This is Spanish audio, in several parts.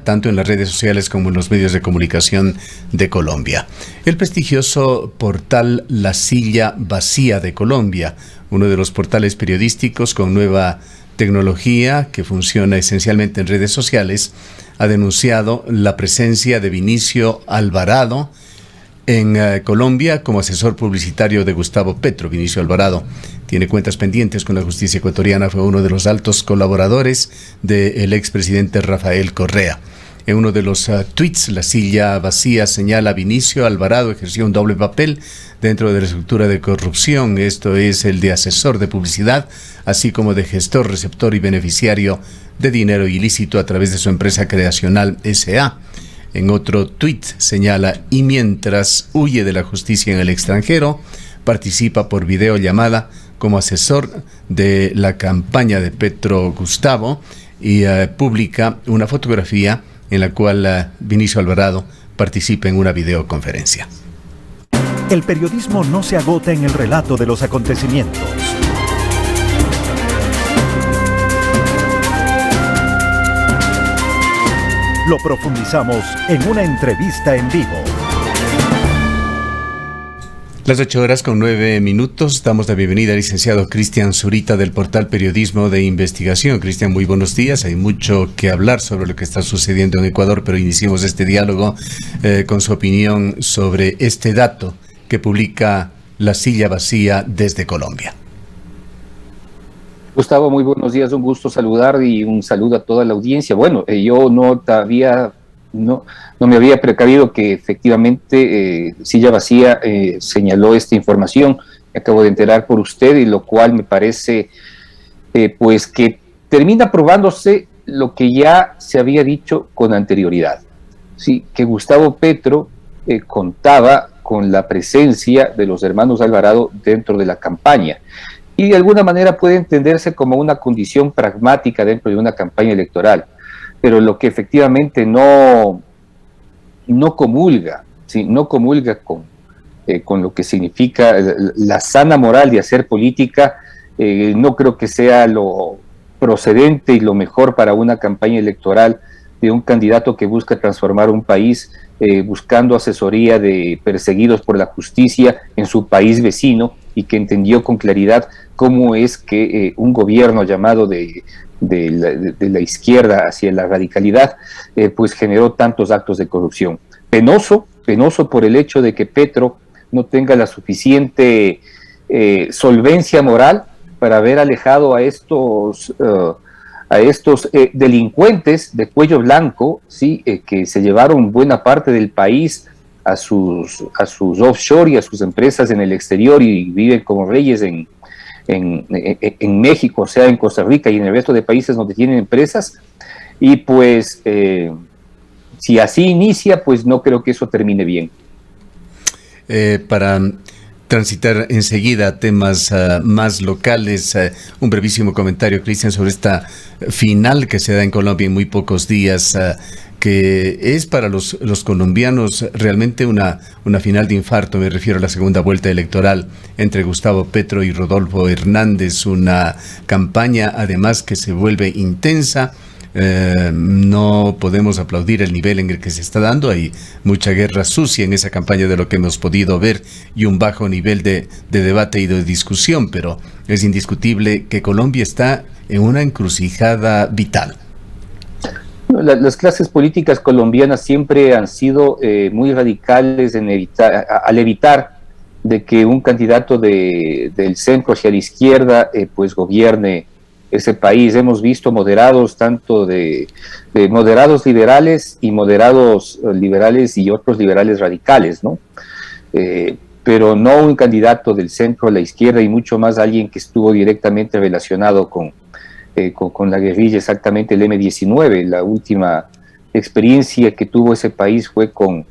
tanto en las redes sociales como en los medios de comunicación de Colombia. El prestigioso portal La Silla Vacía de Colombia, uno de los portales periodísticos con nueva tecnología que funciona esencialmente en redes sociales, ha denunciado la presencia de Vinicio Alvarado en Colombia como asesor publicitario de Gustavo Petro. Vinicio Alvarado tiene cuentas pendientes con la justicia ecuatoriana, fue uno de los altos colaboradores del expresidente Rafael Correa. En uno de los tweets, La Silla Vacía señala: Vinicio Alvarado ejerció un doble papel dentro de la estructura de corrupción, esto es el de asesor de publicidad, así como de gestor, receptor y beneficiario de dinero ilícito a través de su empresa creacional S.A. En otro tuit señala: y mientras huye de la justicia en el extranjero, participa por videollamada como asesor de la campaña de Petro Gustavo y publica una fotografía en la cual Vinicio Alvarado participa en una videoconferencia. El periodismo no se agota en el relato de los acontecimientos. Lo profundizamos en una entrevista en vivo. Las 8:09. Damos la bienvenida al licenciado Cristian Zurita del portal Periodismo de Investigación. Cristian, muy buenos días. Hay mucho que hablar sobre lo que está sucediendo en Ecuador, pero iniciemos este diálogo con su opinión sobre este dato que publica La Silla Vacía desde Colombia. Gustavo, muy buenos días, un gusto saludar y un saludo a toda la audiencia. Bueno, yo no me había precavido que efectivamente Silla Vacía señaló esta información. Me acabo de enterar por usted, y lo cual me parece pues que termina probándose lo que ya se había dicho con anterioridad. Sí, que Gustavo Petro contaba con la presencia de los hermanos Alvarado dentro de la campaña. Y de alguna manera puede entenderse como una condición pragmática dentro de una campaña electoral, pero lo que efectivamente no comulga, ¿sí? No comulga con lo que significa la sana moral de hacer política, no creo que sea lo procedente y lo mejor para una campaña electoral de un candidato que busca transformar un país, buscando asesoría de perseguidos por la justicia en su país vecino, y que entendió con claridad cómo es que un gobierno llamado de la izquierda hacia la radicalidad, pues generó tantos actos de corrupción. Penoso por el hecho de que Petro no tenga la suficiente solvencia moral para haber alejado a estos delincuentes de cuello blanco, ¿sí? Que se llevaron buena parte del país a sus offshore y a sus empresas en el exterior, y viven como reyes en México, o sea, en Costa Rica y en el resto de países donde tienen empresas. Y pues si así inicia, pues no creo que eso termine bien. Para transitar enseguida a temas más locales, un brevísimo comentario, Cristian, sobre esta final que se da en Colombia en muy pocos días, que es para los colombianos realmente una final de infarto. Me refiero a la segunda vuelta electoral entre Gustavo Petro y Rodolfo Hernández, una campaña además que se vuelve intensa. No podemos aplaudir el nivel en el que se está dando. Hay mucha guerra sucia en esa campaña de lo que hemos podido ver, y un bajo nivel de debate y de discusión, pero es indiscutible que Colombia está en una encrucijada vital. Las clases políticas colombianas siempre han sido muy radicales al evitar de que un candidato del centro hacia la izquierda pues gobierne ese país. Hemos visto moderados, tanto de moderados liberales y moderados liberales y otros liberales radicales, ¿no? Pero no un candidato del centro a la izquierda, y mucho más alguien que estuvo directamente relacionado con la guerrilla, exactamente el M-19. La última experiencia que tuvo ese país fue con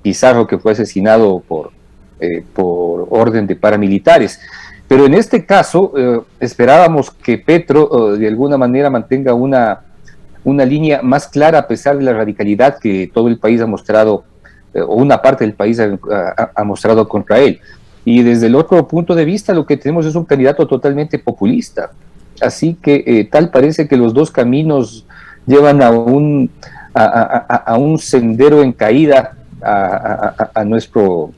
Pizarro, que fue asesinado por orden de paramilitares. Pero en este caso esperábamos que Petro de alguna manera mantenga una línea más clara, a pesar de la radicalidad que todo el país ha mostrado, o una parte del país ha mostrado contra él. Y desde el otro punto de vista, lo que tenemos es un candidato totalmente populista. Así que tal parece que los dos caminos llevan a a un sendero en caída a nuestro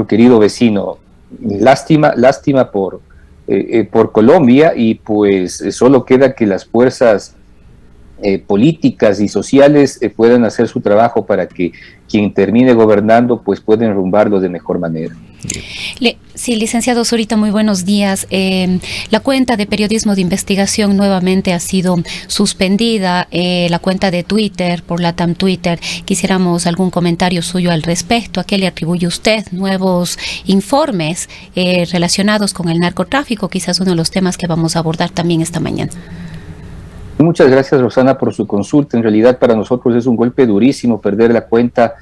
querido vecino. Lástima por Colombia, y pues solo queda que las fuerzas políticas y sociales puedan hacer su trabajo para que quien termine gobernando pues pueda enrumbarlo de mejor manera. Sí, licenciado Zurita, muy buenos días. La cuenta de periodismo de investigación nuevamente ha sido suspendida, la cuenta de Twitter, por LATAM Twitter. Quisiéramos algún comentario suyo al respecto. ¿A qué le atribuye usted nuevos informes relacionados con el narcotráfico? Quizás uno de los temas que vamos a abordar también esta mañana. Muchas gracias, Rosana, por su consulta. En realidad para nosotros es un golpe durísimo perder la cuenta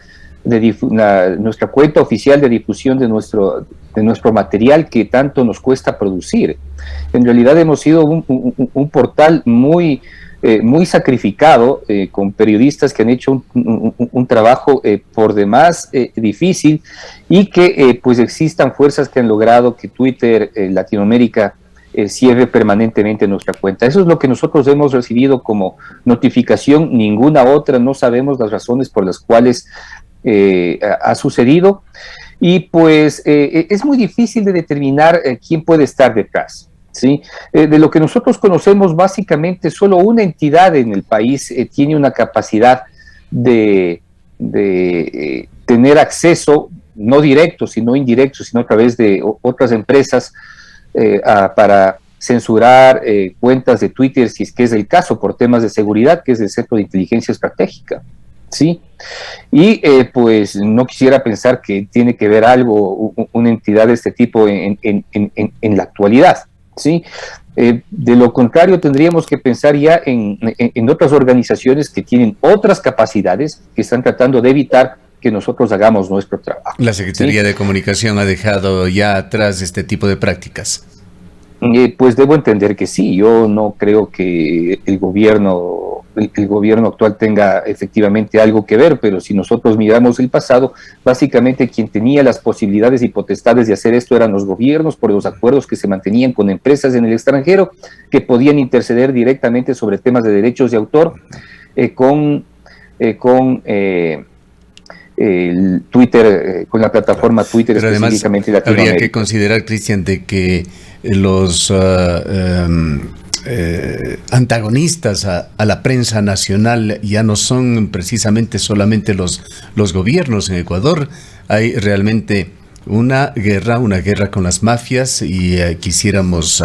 nuestra cuenta oficial de difusión de nuestro material que tanto nos cuesta producir. En realidad hemos sido un portal muy sacrificado, con periodistas que han hecho un trabajo por demás difícil, y que pues existan fuerzas que han logrado que Twitter Latinoamérica cierre permanentemente nuestra cuenta. Eso es lo que nosotros hemos recibido como notificación, ninguna otra. No sabemos las razones por las cuales ha sucedido, y pues es muy difícil de determinar quién puede estar detrás, ¿sí? De lo que nosotros conocemos, básicamente solo una entidad en el país tiene una capacidad de tener acceso, no directo, sino indirecto, sino a través de otras empresas, para censurar cuentas de Twitter, si es que es el caso, por temas de seguridad, que es el Centro de Inteligencia Estratégica, ¿sí? Y pues no quisiera pensar que tiene que ver algo, una entidad de este tipo en la actualidad, ¿sí? De lo contrario, tendríamos que pensar ya en otras organizaciones que tienen otras capacidades, que están tratando de evitar que nosotros hagamos nuestro trabajo. La Secretaría de Comunicación ha dejado ya atrás este tipo de prácticas. Pues debo entender que sí. Yo no creo que el gobierno actual tenga efectivamente algo que ver, pero si nosotros miramos el pasado, básicamente quien tenía las posibilidades y potestades de hacer esto eran los gobiernos, por los acuerdos que se mantenían con empresas en el extranjero que podían interceder directamente sobre temas de derechos de autor con el Twitter, con la plataforma Twitter. Pero específicamente además habría que considerar, Cristian, de que los antagonistas a la prensa nacional ya no son precisamente solamente los gobiernos. En Ecuador hay realmente una guerra con las mafias, y quisiéramos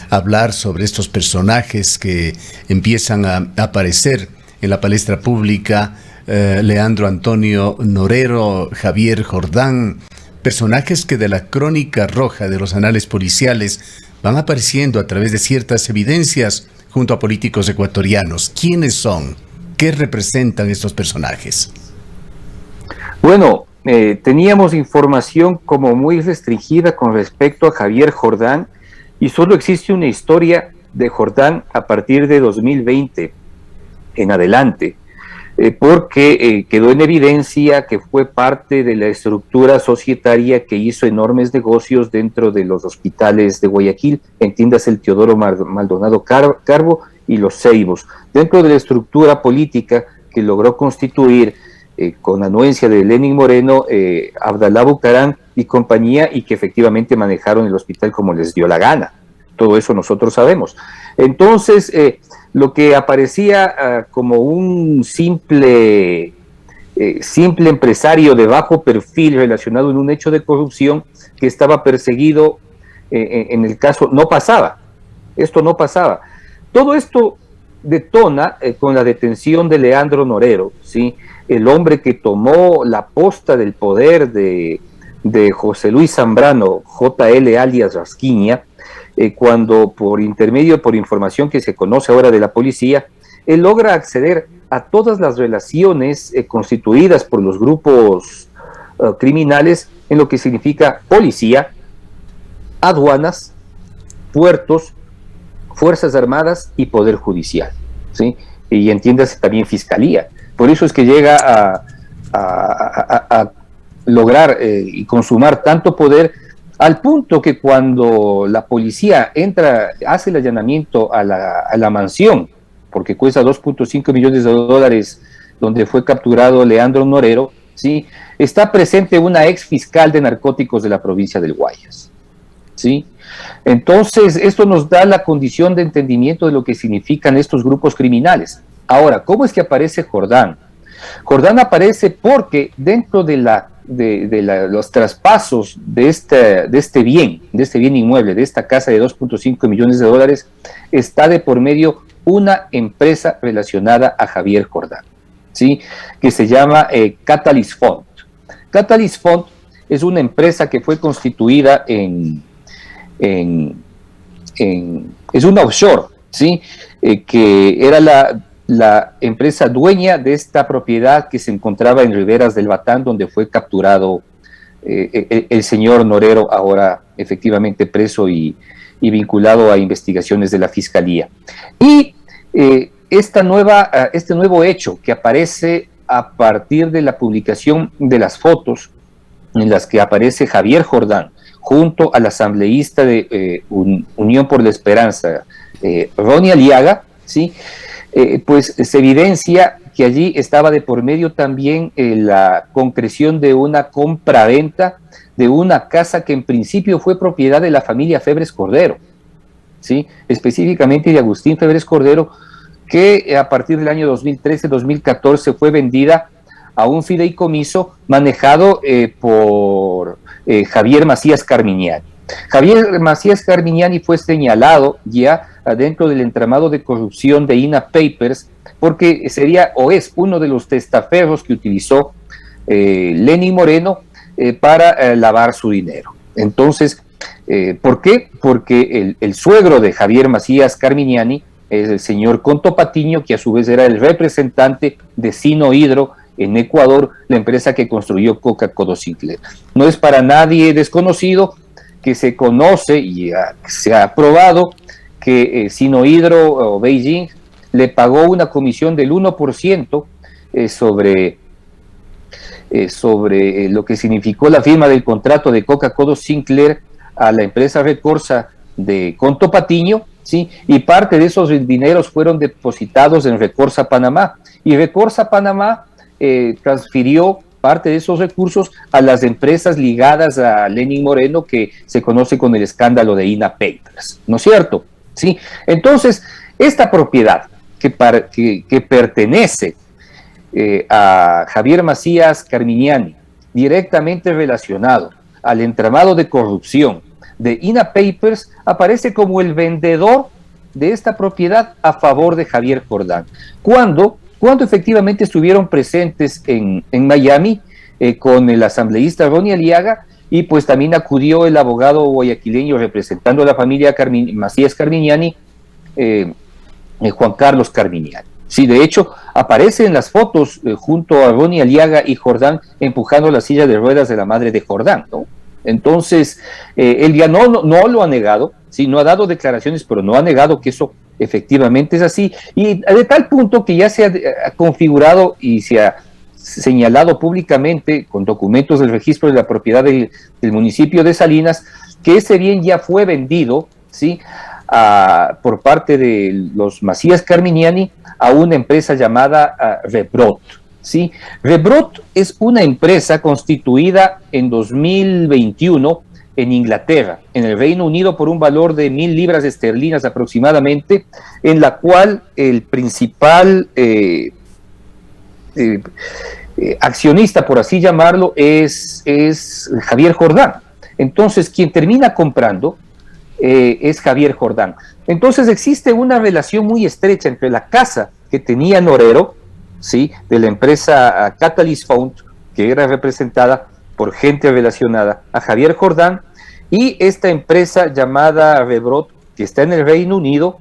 hablar sobre estos personajes que empiezan a aparecer en la palestra pública. Leandro Antonio Norero, Javier Jordán, personajes que de la crónica roja de los anales policiales van apareciendo a través de ciertas evidencias junto a políticos ecuatorianos. ¿Quiénes son? ¿Qué representan estos personajes? Bueno, teníamos información como muy restringida con respecto a Javier Jordán, y solo existe una historia de Jordán a partir de 2020 en adelante. Porque quedó en evidencia que fue parte de la estructura societaria que hizo enormes negocios dentro de los hospitales de Guayaquil, entiéndase el Teodoro Maldonado Carbo y los Ceibos, dentro de la estructura política que logró constituir con anuencia de Lenín Moreno, Abdalá Bucarán y compañía, y que efectivamente manejaron el hospital como les dio la gana. Todo eso nosotros sabemos. Entonces, lo que aparecía como un simple empresario de bajo perfil relacionado en un hecho de corrupción que estaba perseguido en el caso, no pasaba. Esto no pasaba. Todo esto detona con la detención de Leandro Norero, ¿sí? El hombre que tomó la posta del poder de José Luis Zambrano, JL alias Rasquiña, cuando por información que se conoce ahora de la policía, él logra acceder a todas las relaciones constituidas por los grupos criminales en lo que significa policía, aduanas, puertos, fuerzas armadas y poder judicial, ¿sí? Y entiéndase también fiscalía. Por eso es que llega a lograr y consumar tanto poder, al punto que cuando la policía hace el allanamiento a la mansión porque cuesta 2.5 millones de dólares, donde fue capturado Leandro Norero, ¿sí? Está presente una ex fiscal de narcóticos de la provincia del Guayas, ¿sí? Entonces, esto nos da la condición de entendimiento de lo que significan estos grupos criminales. Ahora, ¿cómo es que aparece Jordán? Jordán aparece porque dentro de los traspasos de este bien inmueble, de esta casa de 2.5 millones de dólares, está de por medio una empresa relacionada a Javier Jordán, ¿sí? Que se llama Catalyst Fund. Catalyst Fund es una empresa que fue constituida es una offshore, ¿sí? Que era la empresa dueña de esta propiedad que se encontraba en Riberas del Batán, donde fue capturado el señor Norero, ahora efectivamente preso y vinculado a investigaciones de la Fiscalía. Y este nuevo hecho que aparece a partir de la publicación de las fotos en las que aparece Javier Jordán junto al asambleísta de Unión por la Esperanza, Ronnie Aliaga, ¿sí? Pues se evidencia que allí estaba de por medio también la concreción de una compra-venta de una casa que en principio fue propiedad de la familia Febres Cordero, ¿sí? Específicamente de Agustín Febres Cordero, que a partir del año 2013-2014 fue vendida a un fideicomiso manejado por Javier Macías Carminiani. Javier Macías Carminiani fue señalado ya dentro del entramado de corrupción de INA Papers, porque sería o es uno de los testaferros que utilizó Lenín Moreno para lavar su dinero. Entonces, ¿por qué? Porque el suegro de Javier Macías Carminiani es el señor Conto Patiño, que a su vez era el representante de Sino Hidro en Ecuador, la empresa que construyó Coca-Cola Sinclair. No es para nadie desconocido que se conoce y se ha probado que Sino Hidro o Beijing le pagó una comisión del 1% sobre lo que significó la firma del contrato de Coca-Cola Sinclair a la empresa Recorsa de Conto Patiño, ¿sí? Y parte de esos dineros fueron depositados en Recorsa Panamá, y Recorsa Panamá transfirió parte de esos recursos a las empresas ligadas a Lenín Moreno, que se conoce con el escándalo de INA Papers, ¿no es cierto? ¿Sí? Entonces, esta propiedad que pertenece a Javier Macías Carminiani, directamente relacionado al entramado de corrupción de INA Papers, aparece como el vendedor de esta propiedad a favor de Javier Jordán. Cuando efectivamente estuvieron presentes en Miami con el asambleísta Ronnie Aliaga, y pues también acudió el abogado guayaquileño representando a la familia Macías Carminiani, Juan Carlos Carminiani. Sí, de hecho, aparece en las fotos junto a Ronnie Aliaga y Jordán empujando la silla de ruedas de la madre de Jordán, ¿no? Entonces, él ya no lo ha negado, sí, no ha dado declaraciones, pero no ha negado que eso efectivamente es así, y de tal punto que ya se ha configurado y se ha señalado públicamente con documentos del registro de la propiedad del municipio de Salinas, que ese bien ya fue vendido, ¿sí? Por parte de los Macías Carminiani a una empresa llamada Rebrot, ¿sí? Rebrot es una empresa constituida en 2021 en Inglaterra, en el Reino Unido, por un valor de 1.000 libras esterlinas aproximadamente, en la cual el principal accionista, por así llamarlo, es Javier Jordán. Entonces, quien termina comprando es Javier Jordán. Entonces, existe una relación muy estrecha entre la casa que tenía Norero, ¿sí?, de la empresa Catalyst Fund, que era representada por gente relacionada a Javier Jordán, y esta empresa llamada Rebrot, que está en el Reino Unido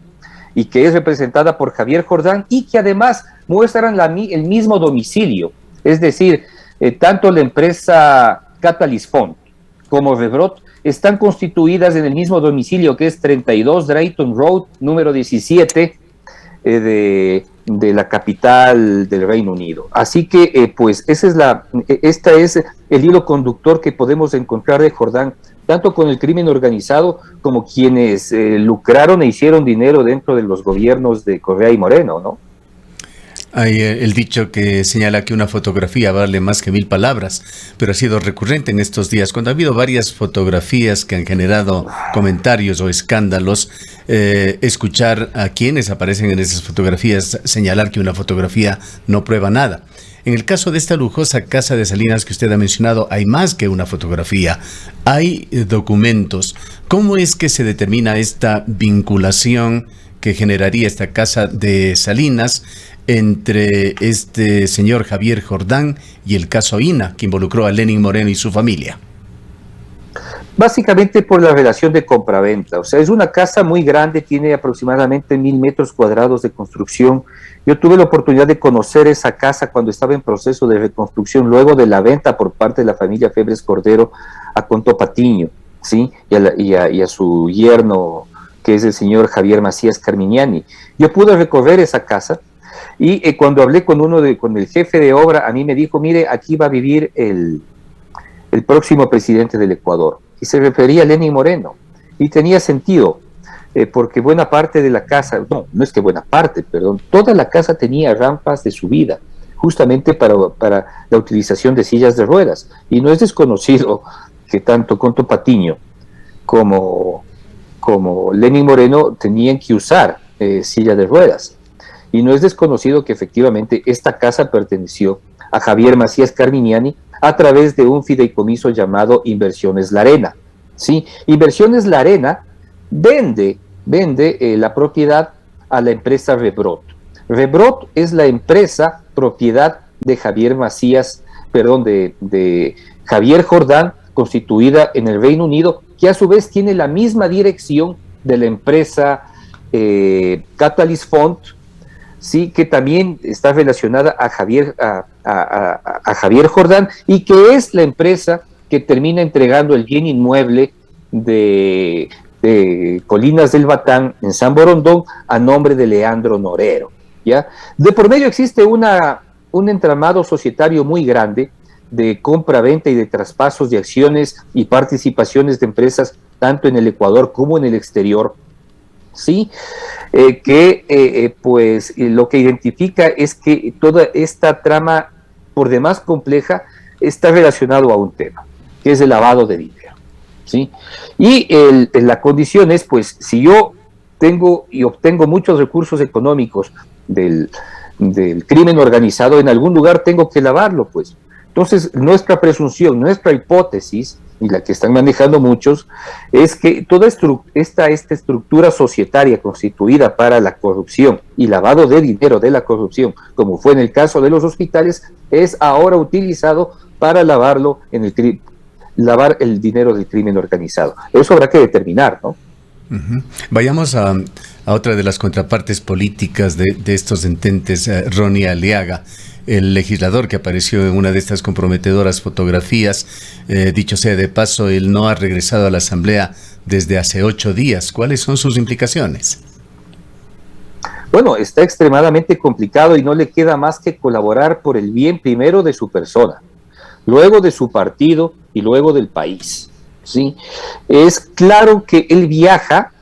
y que es representada por Javier Jordán, y que además muestran el mismo domicilio. Es decir, tanto la empresa Catalyst Fund como Rebrot están constituidas en el mismo domicilio, que es 32 Drayton Road, número 17 de de la capital del Reino Unido. Así que, pues, esta es el hilo conductor que podemos encontrar de Jordán, tanto con el crimen organizado como quienes lucraron e hicieron dinero dentro de los gobiernos de Correa y Moreno, ¿no? Hay el dicho que señala que una fotografía vale más que 1000 palabras, pero ha sido recurrente en estos días, cuando ha habido varias fotografías que han generado comentarios o escándalos, escuchar a quienes aparecen en esas fotografías señalar que una fotografía no prueba nada. En el caso de esta lujosa casa de Salinas que usted ha mencionado, hay más que una fotografía, hay documentos. ¿Cómo es que se determina esta vinculación que generaría esta casa de Salinas entre este señor Javier Jordán y el caso INA, que involucró a Lenín Moreno y su familia? Básicamente por la relación de compraventa. O sea, es una casa muy grande, tiene aproximadamente 1000 metros cuadrados de construcción. Yo tuve la oportunidad de conocer esa casa cuando estaba en proceso de reconstrucción, luego de la venta por parte de la familia Febres Cordero a Conto Patiño, ¿sí? y a su yerno, que es el señor Javier Macías Carminiani. Yo pude recorrer esa casa y cuando hablé con el jefe de obra, a mí me dijo, mire, aquí va a vivir el próximo presidente del Ecuador. Y se refería a Lenín Moreno. Y tenía sentido, porque buena parte de la casa, no es que buena parte, perdón, toda la casa tenía rampas de subida, justamente para la utilización de sillas de ruedas. Y no es desconocido que tanto Conto Patiño como Lenín Moreno tenían que usar silla de ruedas. Y no es desconocido que efectivamente esta casa perteneció a Javier Macías Carminiani a través de un fideicomiso llamado Inversiones La Arena, ¿sí? Inversiones La Arena vende la propiedad a la empresa Rebrot. Rebrot es la empresa propiedad de Javier Macías, de Javier Jordán, constituida en el Reino Unido, que a su vez tiene la misma dirección de la empresa Catalyst Fund, sí, que también está relacionada a Javier Jordán, y que es la empresa que termina entregando el bien inmueble de Colinas del Batán en San Borondón a nombre de Leandro Norero, ¿ya? De por medio existe un entramado societario muy grande de compra-venta y de traspasos de acciones y participaciones de empresas tanto en el Ecuador como en el exterior, ¿sí? Pues lo que identifica es que toda esta trama, por demás compleja, está relacionado a un tema, que es el lavado de dinero, ¿sí? Y la condición es, pues, si yo tengo y obtengo muchos recursos económicos del crimen organizado, en algún lugar tengo que lavarlo, pues. Entonces, nuestra presunción, nuestra hipótesis, y la que están manejando muchos, es que toda esta estructura societaria constituida para la corrupción y lavado de dinero de la corrupción, como fue en el caso de los hospitales, es ahora utilizado para lavar el dinero del crimen organizado. Eso habrá que determinar, ¿no? Uh-huh. Vayamos a otra de las contrapartes políticas de estos ententes, Ronnie Aliaga, el legislador que apareció en una de estas comprometedoras fotografías. Dicho sea de paso, él no ha regresado a la Asamblea desde hace 8 días. ¿Cuáles son sus implicaciones? Bueno, está extremadamente complicado y no le queda más que colaborar por el bien primero de su persona, luego de su partido y luego del país, ¿sí? Es claro que él viaja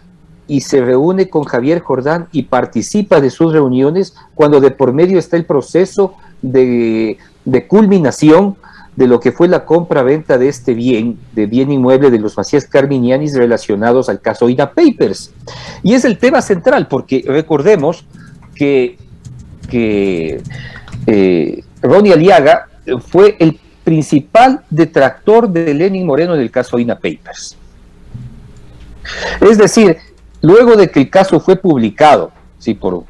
y se reúne con Javier Jordán y participa de sus reuniones cuando de por medio está el proceso de culminación de lo que fue la compra-venta de este bien inmueble de los Macías Carminianis relacionados al caso INA Papers. Y es el tema central, porque recordemos que Ronnie Aliaga fue el principal detractor de Lenín Moreno en el caso INA Papers. Es decir, luego de que el caso fue publicado, sí, por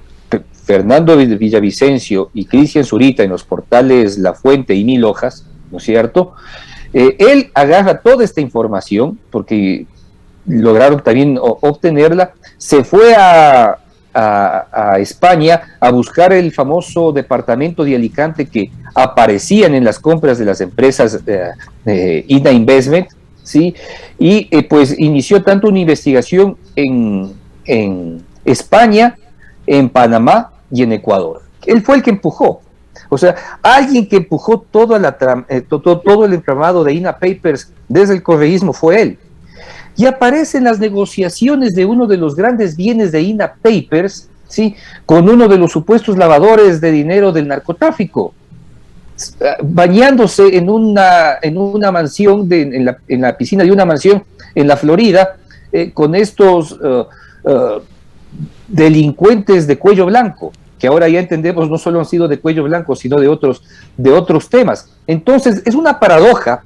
Fernando Villavicencio y Cristian Zurita en los portales La Fuente y Mil Hojas, ¿no es cierto? Él agarra toda esta información, porque lograron también obtenerla, se fue a España a buscar el famoso departamento de Alicante que aparecían en las compras de las empresas INA Investment, ¿sí? Y pues inició tanto una investigación en España, en Panamá y en Ecuador. Él fue el que empujó. O sea, alguien que empujó todo el entramado de INA Papers desde el correísmo fue él. Y aparecen las negociaciones de uno de los grandes bienes de INA Papers, ¿sí?, con uno de los supuestos lavadores de dinero del narcotráfico, bañándose en una mansión, en la piscina de una mansión en la Florida, con estos delincuentes de cuello blanco, que ahora ya entendemos no solo han sido de cuello blanco, sino de otros temas. Entonces, es una paradoja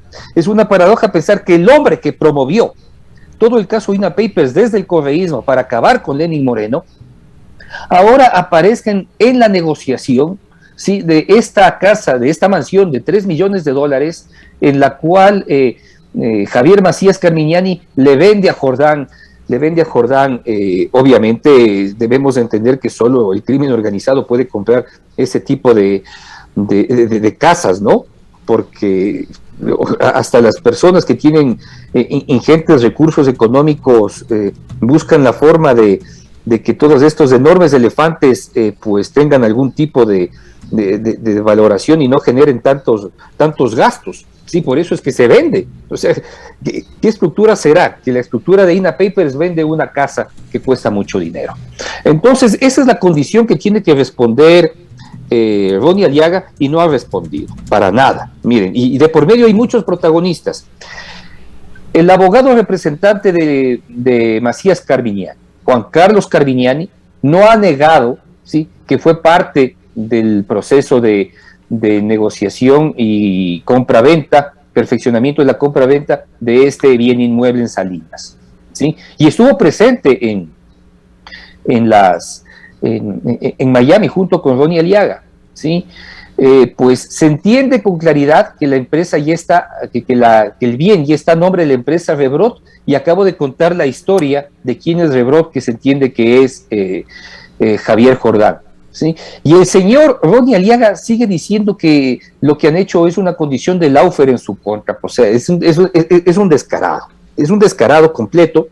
pensar que el hombre que promovió todo el caso INA Papers desde el correísmo para acabar con Lenín Moreno, ahora aparezcan en la negociación, ¿sí?, de esta casa, de esta mansión de $3 millones, en la cual Javier Macías Carminiani le vende a Jordán. Obviamente debemos entender que solo el crimen organizado puede comprar ese tipo de casas, ¿no? Porque hasta las personas que tienen ingentes recursos económicos buscan la forma de que todos estos enormes elefantes pues tengan algún tipo de valoración y no generen tantos gastos. Sí, por eso es que se vende. O sea, ¿qué estructura será? Que la estructura de INA Papers vende una casa que cuesta mucho dinero. Entonces, esa es la condición que tiene que responder Ronnie Aliaga, y no ha respondido, para nada. Miren, y de por medio hay muchos protagonistas. El abogado representante de Macías Carminiani, Juan Carlos Carminiani, no ha negado, ¿sí?, que fue parte del proceso de negociación y compra-venta, perfeccionamiento de la compra-venta de este bien inmueble en Salinas, ¿sí? Y estuvo presente en Miami junto con Ronnie Aliaga, ¿sí? Pues se entiende con claridad que la empresa ya está, que el bien ya está a nombre de la empresa Rebrot, y acabo de contar la historia de quién es Rebrot, que se entiende que es Javier Jordán, ¿sí? Y el señor Ronnie Aliaga sigue diciendo que lo que han hecho es una condición de lawfare en su contra. O sea, es un descarado completo.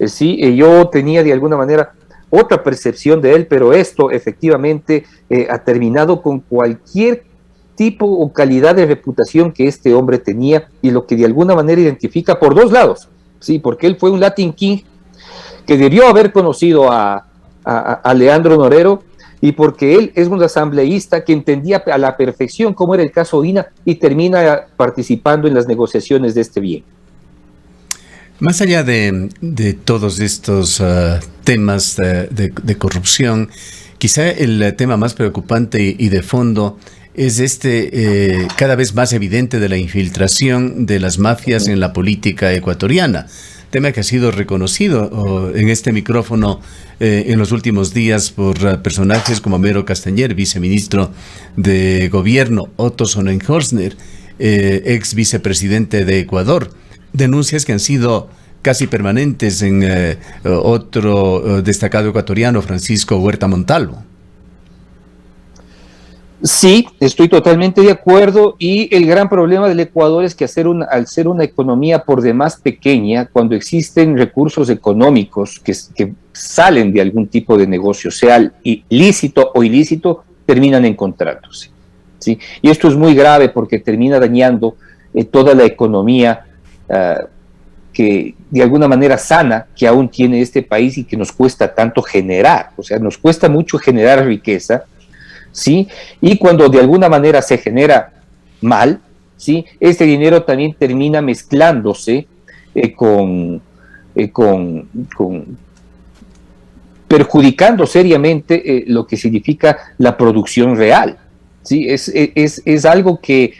Sí, yo tenía de alguna manera otra percepción de él, pero esto efectivamente ha terminado con cualquier tipo o calidad de reputación que este hombre tenía, y lo que de alguna manera identifica por dos lados, sí, porque él fue un Latin King que debió haber conocido a Leandro Norero, y porque él es un asambleísta que entendía a la perfección cómo era el caso INA, y termina participando en las negociaciones de este bien. Más allá de todos estos temas de corrupción, quizá el tema más preocupante y de fondo es cada vez más evidente de la infiltración de las mafias en la política ecuatoriana. Tema que ha sido reconocido en este micrófono en los últimos días por personajes como Mero Castañer, viceministro de Gobierno, Otto Sonnenhorstner, ex vicepresidente de Ecuador. Denuncias que han sido casi permanentes en otro destacado ecuatoriano, Francisco Huerta Montalvo. Sí, estoy totalmente de acuerdo, y el gran problema del Ecuador es que al ser una economía por demás pequeña, cuando existen recursos económicos que salen de algún tipo de negocio, sea lícito o ilícito, terminan encontrándose, ¿sí? Y esto es muy grave porque termina dañando toda la economía que de alguna manera sana que aún tiene este país y que nos cuesta tanto generar. O sea, nos cuesta mucho generar riqueza, ¿sí? Y cuando de alguna manera se genera mal, ¿sí?, este dinero también termina mezclándose perjudicando seriamente lo que significa la producción real, ¿sí? Es algo que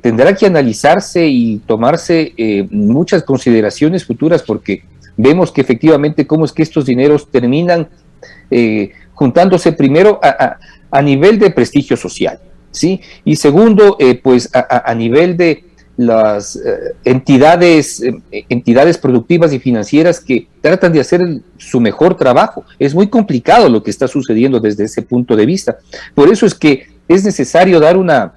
tendrá que analizarse y tomarse muchas consideraciones futuras, porque vemos que efectivamente cómo es que estos dineros terminan juntándose primero a nivel de prestigio social, ¿sí? Y segundo, pues a nivel de las entidades productivas y financieras que tratan de hacer su mejor trabajo. Es muy complicado lo que está sucediendo desde ese punto de vista. Por eso es que es necesario dar una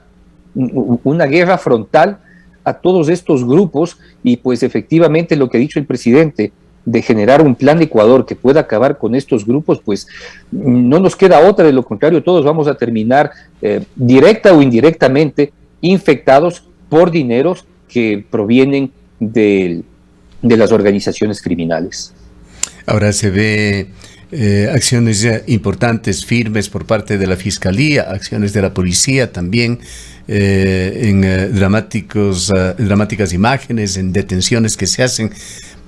guerra frontal a todos estos grupos, y pues efectivamente lo que ha dicho el presidente, de generar un plan de Ecuador que pueda acabar con estos grupos, pues no nos queda otra, de lo contrario todos vamos a terminar directa o indirectamente infectados por dineros que provienen de las organizaciones criminales. Ahora se ve acciones importantes, firmes por parte de la Fiscalía, acciones de la policía también, en dramáticas imágenes, en detenciones que se hacen,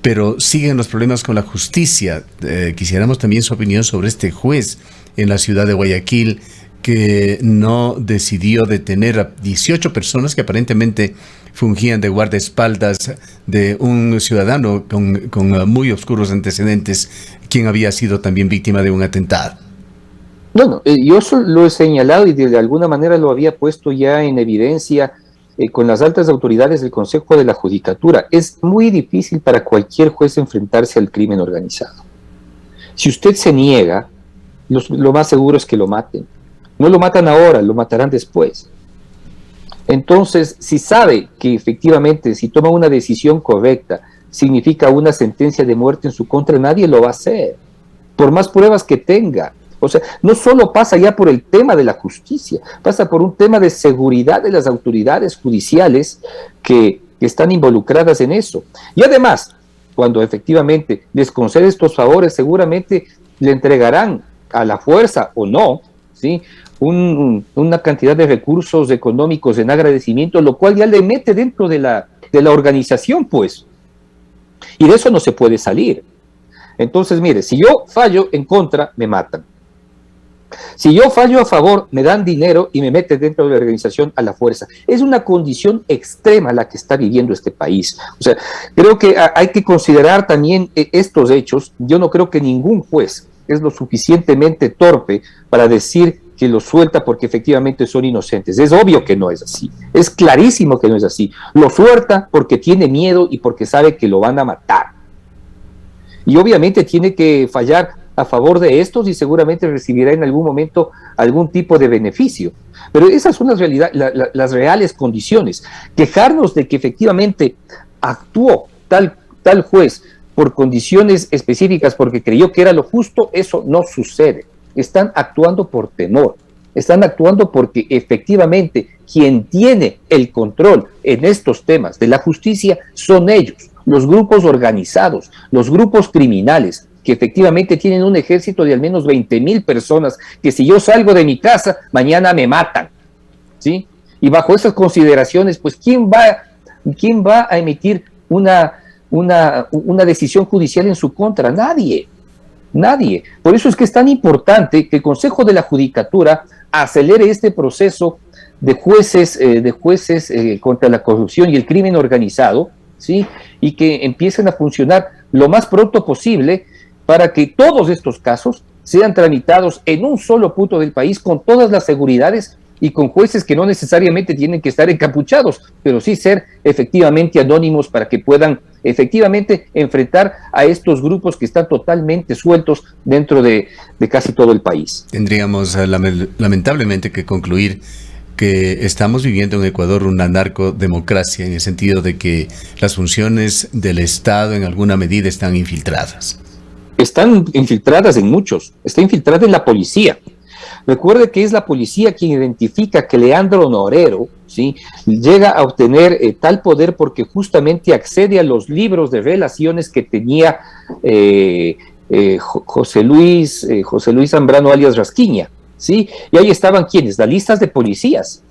pero siguen los problemas con la justicia. Quisiéramos también su opinión sobre este juez en la ciudad de Guayaquil que no decidió detener a 18 personas que aparentemente fungían de guardaespaldas de un ciudadano con muy oscuros antecedentes, quien había sido también víctima de un atentado. Bueno, yo lo he señalado y de alguna manera lo había puesto ya en evidencia con las altas autoridades del Consejo de la Judicatura. Es muy difícil para cualquier juez enfrentarse al crimen organizado. Si usted se niega, lo más seguro es que lo maten. No lo matan ahora, lo matarán después. Entonces, si sabe que efectivamente si toma una decisión correcta significa una sentencia de muerte en su contra, nadie lo va a hacer, por más pruebas que tenga. O sea, no solo pasa ya por el tema de la justicia, pasa por un tema de seguridad de las autoridades judiciales que están involucradas en eso. Y además, cuando efectivamente les concede estos favores, seguramente le entregarán a la fuerza o no, ¿sí?, una cantidad de recursos económicos en agradecimiento, lo cual ya le mete dentro de la organización, pues. Y de eso no se puede salir. Entonces, mire, si yo fallo en contra, me matan. Si yo fallo a favor, me dan dinero y me meten dentro de la organización a la fuerza. Es una condición extrema la que está viviendo este país. O sea, creo que hay que considerar también estos hechos. Yo no creo que ningún juez es lo suficientemente torpe para decir que los suelta porque efectivamente son inocentes. Es obvio que no es así. Es clarísimo que no es así. Lo suelta porque tiene miedo y porque sabe que lo van a matar. Y obviamente tiene que fallar a favor de estos y seguramente recibirá en algún momento algún tipo de beneficio. Pero esas son las reales condiciones. Quejarnos de que efectivamente actuó tal juez por condiciones específicas porque creyó que era lo justo, eso no sucede. Están actuando por temor, están actuando porque efectivamente quien tiene el control en estos temas de la justicia son ellos, los grupos organizados, los grupos criminales, que efectivamente tienen un ejército de al menos 20,000 personas, que si yo salgo de mi casa, mañana me matan, ¿sí? Y bajo esas consideraciones, pues, ¿quién va a emitir una decisión judicial en su contra? Nadie. Por eso es que es tan importante que el Consejo de la Judicatura acelere este proceso de jueces contra la corrupción y el crimen organizado, ¿sí? Y que empiecen a funcionar lo más pronto posible para que todos estos casos sean tramitados en un solo punto del país con todas las seguridades y con jueces que no necesariamente tienen que estar encapuchados, pero sí ser efectivamente anónimos para que puedan efectivamente enfrentar a estos grupos que están totalmente sueltos dentro de casi todo el país. Tendríamos lamentablemente que concluir que estamos viviendo en Ecuador una narcodemocracia, en el sentido de que las funciones del Estado en alguna medida están infiltradas. Están infiltradas en muchos, está infiltrada en la policía. Recuerde que es la policía quien identifica que Leandro Norero, ¿sí?, llega a obtener tal poder porque justamente accede a los libros de relaciones que tenía José Luis Zambrano alias Rasquiña, ¿sí? Y ahí estaban ¿quiénes? Las listas de policías,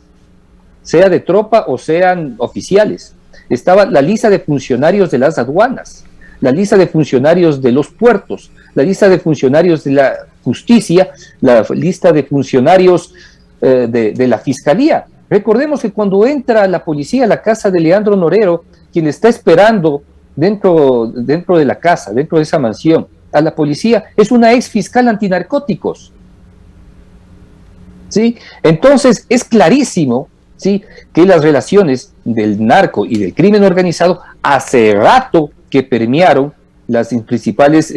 sea de tropa o sean oficiales. Estaba la lista de funcionarios de las aduanas, la lista de funcionarios de los puertos, la lista de funcionarios de la justicia, la lista de funcionarios de la fiscalía. Recordemos que cuando entra la policía a la casa de Leandro Norero, quien está esperando dentro de la casa, dentro de esa mansión, a la policía, es una ex fiscal antinarcóticos, ¿sí? Entonces es clarísimo, ¿sí?, que las relaciones del narco y del crimen organizado hace rato que permearon las principales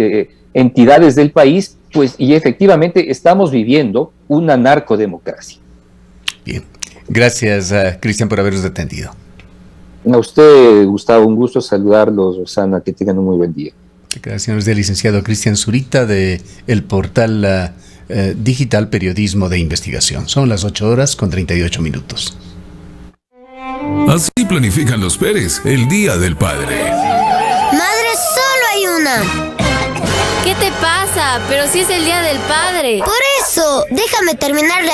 entidades del país, pues, y efectivamente estamos viviendo una narcodemocracia. Bien, gracias Cristian por habernos atendido. A usted, Gustavo, un gusto saludarlos, Rosana, que tengan un muy buen día. Declaraciones del licenciado Cristian Zurita de el portal digital Periodismo de Investigación. Son las 8:38. Así planifican los Pérez el Día del Padre. Madre, solo hay una. ¿Qué te pasa? Pero si es el Día del Padre. Por eso, déjame terminar de